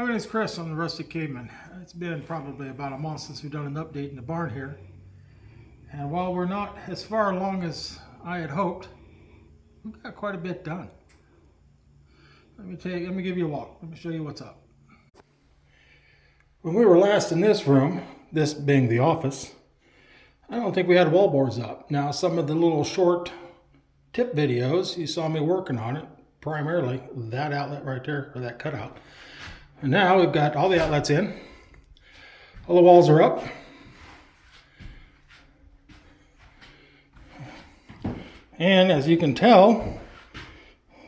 My name is Chris. I'm the Rustic Caveman. It's been probably about a month since we've done an update in the barn here. And while we're not as far along as I had hoped, we've got quite a bit done. Let me give you a walk. Let me show you what's up. When we were last in this room, this being the office, I don't think we had wall boards up. Now, some of the little short tip videos, you saw me working on it, primarily that outlet right there, or that cutout. And now we've got all the outlets in. All the walls are up. And as you can tell,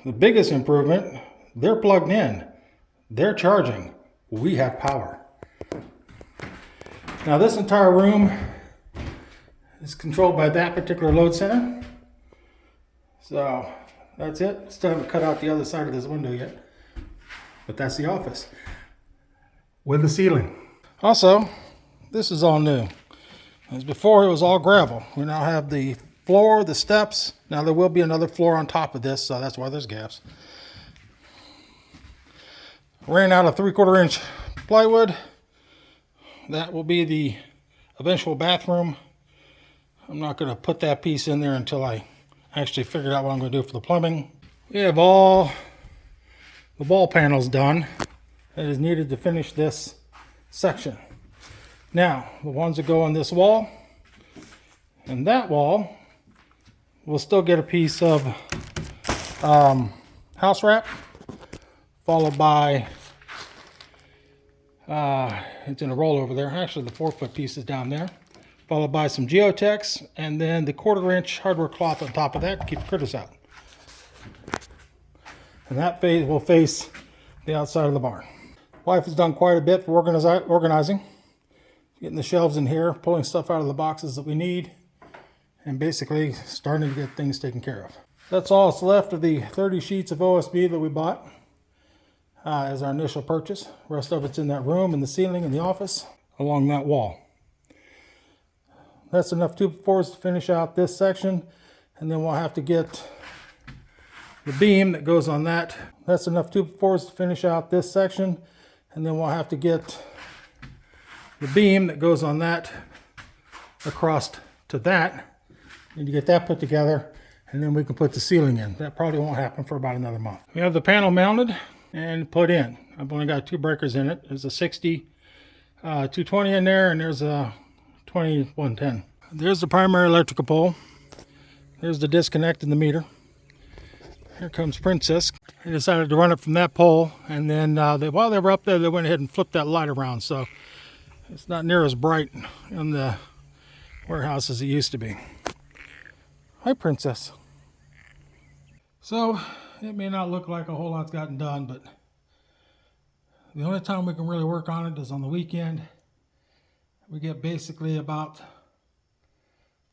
the biggest improvement, they're plugged in. They're charging. We have power. Now this entire room is controlled by that particular load center. So that's it. Still haven't cut out the other side of this window yet. But that's the office with the ceiling. Also, this is all new. As before, it was all gravel. We now have the floor, the steps. Now there will be another floor on top of this, so that's why there's gaps. Ran out of 3/4 inch plywood. That will be the eventual bathroom. I'm not going to put that piece in there until I actually figure out what I'm going to do for the plumbing. We have all the wall panels done. That is needed to finish this section. Now, the ones that go on this wall and that wall will still get a piece of house wrap, followed by, it's in a roll over there. Actually, the 4-foot piece is down there, followed by some Geotex, and then the 1/4 inch hardware cloth on top of that to keep the critters out. And that phase will face the outside of the barn. Wife has done quite a bit for organizing, getting the shelves in here, pulling stuff out of the boxes that we need, and basically starting to get things taken care of. That's all that's left of the 30 sheets of OSB that we bought as our initial purchase. The rest of it's in that room, in the ceiling, in the office, along that wall. That's enough 2x4s to finish out this section, and then we'll have to get the beam that goes on that. That's enough 2x4s to finish out this section, and then we'll have to get the beam that goes on that across to that. Need to get that put together, and then we can put the ceiling in. That probably won't happen for about another month. We have the panel mounted and put in. I've only got 2 breakers in it. There's a 60 220 in there, and there's a 20 110. There's the primary electrical pole. There's the disconnect in the meter. Here comes Princess. They decided to run it from that pole, and then while they were up there, they went ahead and flipped that light around, so it's not near as bright in the warehouse as it used to be. Hi, Princess. So it may not look like a whole lot's gotten done, but the only time we can really work on it is on the weekend. We get basically about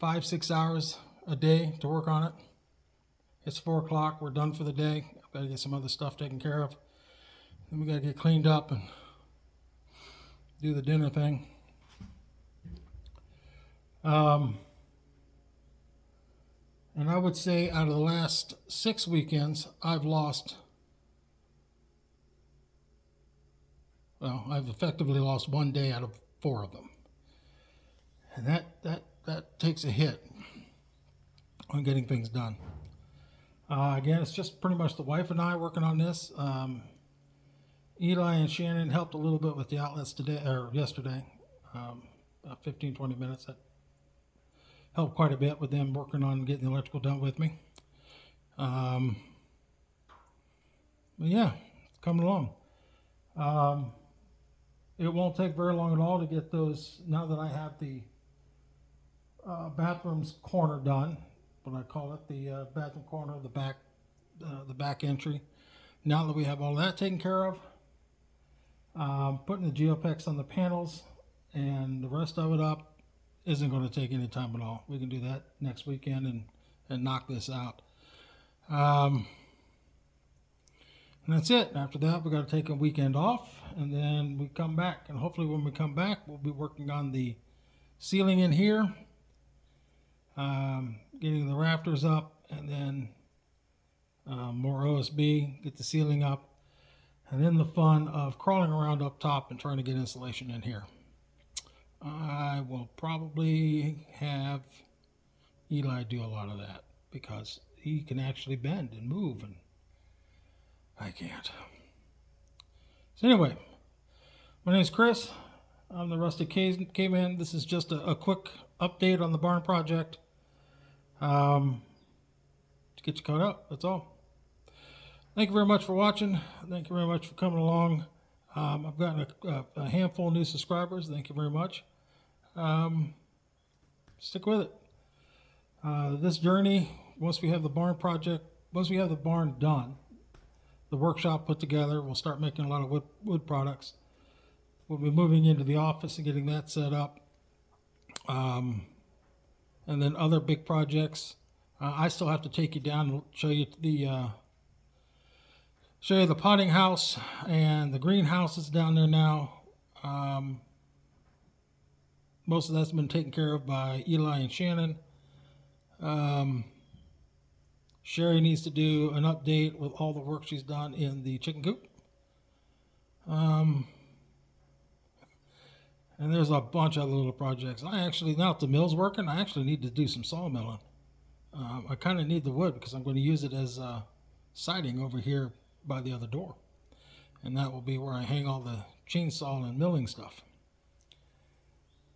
5-6 hours a day to work on it. It's 4 o'clock. We're done for the day. I've got to get some other stuff taken care of. Then we got to get cleaned up and do the dinner thing. And I would say out of the last 6 weekends, I've effectively lost 1 day out of 4 of them. And that takes a hit on getting things done. Again, it's just pretty much the wife and I working on this. Eli and Shannon helped a little bit with the outlets yesterday, about 15-20 minutes. That helped quite a bit with them working on getting the electrical done with me. But yeah, it's coming along. It won't take very long at all to get those, now that I have the bathroom's corner done, what I call it, the bathroom corner, the back entry. Now that we have all that taken care of, putting the Geotex on the panels and the rest of it up isn't going to take any time at all. We can do that next weekend and knock this out. And that's it. After that, we got to take a weekend off, and then we come back. And hopefully when we come back, we'll be working on the ceiling in here, getting the rafters up, and then more OSB, get the ceiling up, and then the fun of crawling around up top and trying to get insulation in here. I will probably have Eli do a lot of that because he can actually bend and move, and I can't. So anyway, my name is Chris. I'm the Rusty Caveman. This is just a quick update on the barn project. To get you caught up, that's all. Thank you very much for watching. Thank you very much for coming along. I've gotten a handful of new subscribers. Thank you very much. Stick with it. This journey, once we have the barn done, the workshop put together, we'll start making a lot of wood products. We'll be moving into the office and getting that set up. And then other big projects. I still have to take you down and show you the potting house and the greenhouse is down there now. Most of that's been taken care of by Eli and Shannon. Sherry needs to do an update with all the work she's done in the chicken coop. And there's a bunch of little projects. Now that the mill's working, I actually need to do some sawmilling. I kind of need the wood because I'm going to use it as siding over here by the other door. And that will be where I hang all the chainsaw and milling stuff.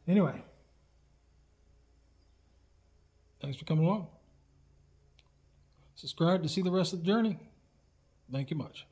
Anyway, thanks for coming along. Subscribe to see the rest of the journey. Thank you much.